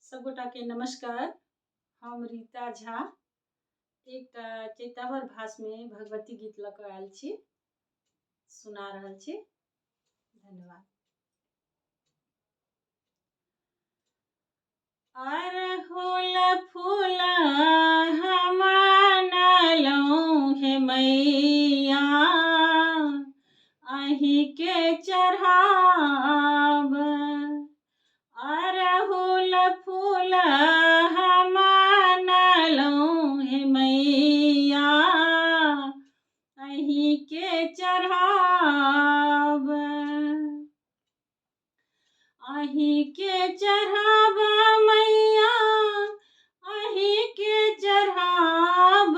सबगोटा के नमस्कार। हम रीता झा एकटा चैतावर भाष में भगवती गीत लऽ कऽ आयल छी, सुना रहल छी। धन्यवाद। अरहुल फूल हम आनलहुँ हे मैया, अहीं के चढ़ाब। अरहुल फूल हम आनलहुँ हे मैया, अहीं के चढ़ाब। अहीं के चढ़ाब मैया, अहीं के चढ़ाब।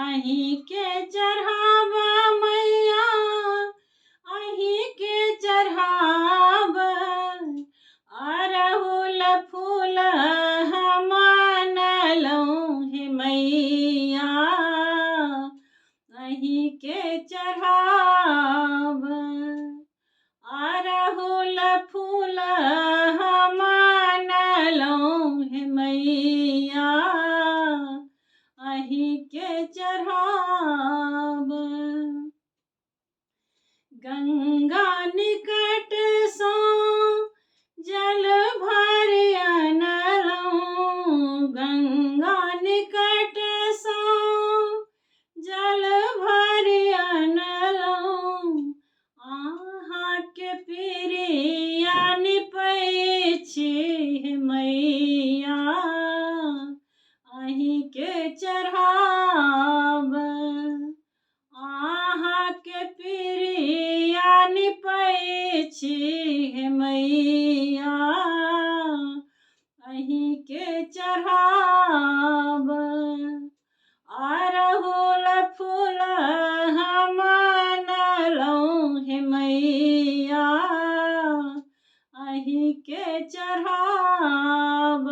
अहीं के चढ़ाब मैया, अहीं के चढ़ाब। अरहुल फूल हम आनलहुँ हे मैया, अहीं के चढ़ाब। अरहुल फूल हम आनलहुँ हे मैया, अहीं के चढ़ाब। गंगा निकट सँ जल भरि अनलहुँ, गंगा निकट सँ जल भरि अनलहुँ। अहाँ के पीरिया निपै छी हे मैया, अहीं के चढ़ाब। अहाँ के पीरिया निपै छी हे मैया, अहीं के चढ़ाब। अरहुल फूल हम आनलहुँ हे मैया, अहीं के चढ़ाब।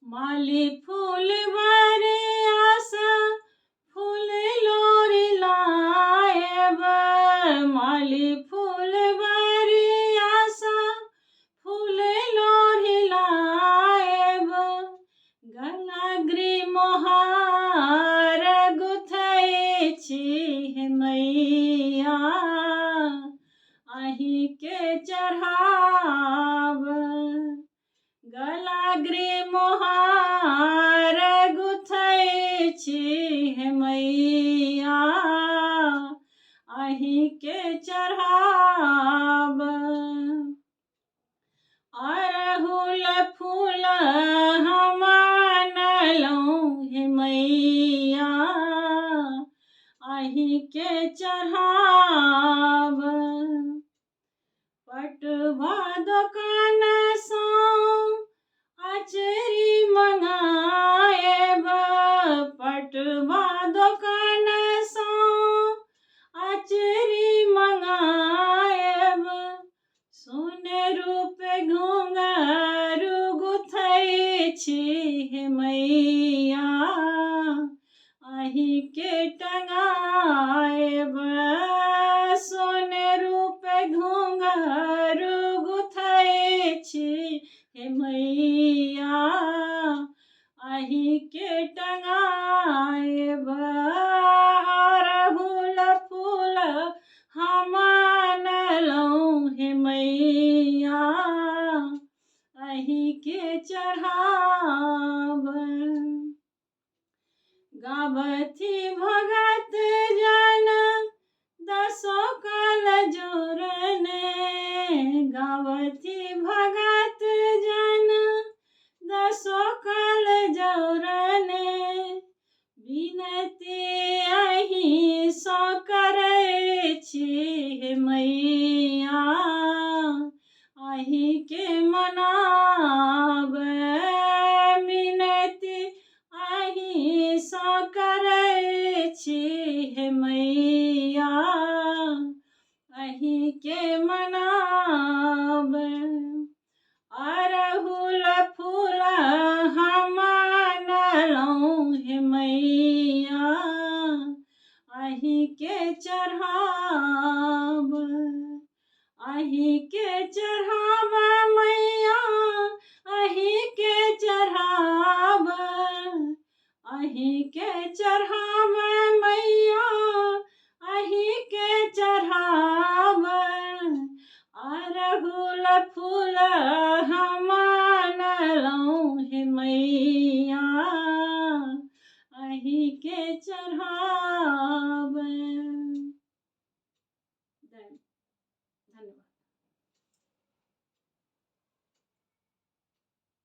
माली फूलवरिया सँ फूल लोढ़ी लायब। माली फूलवरिया सँ फूल लोढ़ी लायब। गला ग्रीमोहार गुथै छी हे मैया, अहीं के चढ़ाब। गला ग्रीमोहार गुथै छी हे मैया, अहीं के चढ़ाब। अरहुल फूल हम आनलहुँ हे मैया, अहीं के चढ़ाब। पटवा दोकान सँ अचरी मंगाएब। पटवा दोकान सँ अचरी मंगाएब। सोने रूप घुंघरू गुथै छी हे मैया, अहीं के टंगाएब। सोने रूप घुंघरू गुथै छी हे मैया, अहीं के टंगाएब। अरहुल फूल हम आनलहुँ हे मैया, अहीं के चढ़ाब। गावथी भगत जन दसो कल जोरने, गावथी भगत जन दसो कल जोरने। विनती अहीं सँ करै छी हे मैया, अहीं के मनाब। विनती अहीं सँ करै छी हे मैया, अहीं के मनाब। अरहुल फूल हम आनलहुँ हे मैया, अहीं के चढ़ाब। अही के चढ़ाव मैया अही के चढ़ाव अही के चढ़ाव मैया अही के चढ़ाव अरहुल फूल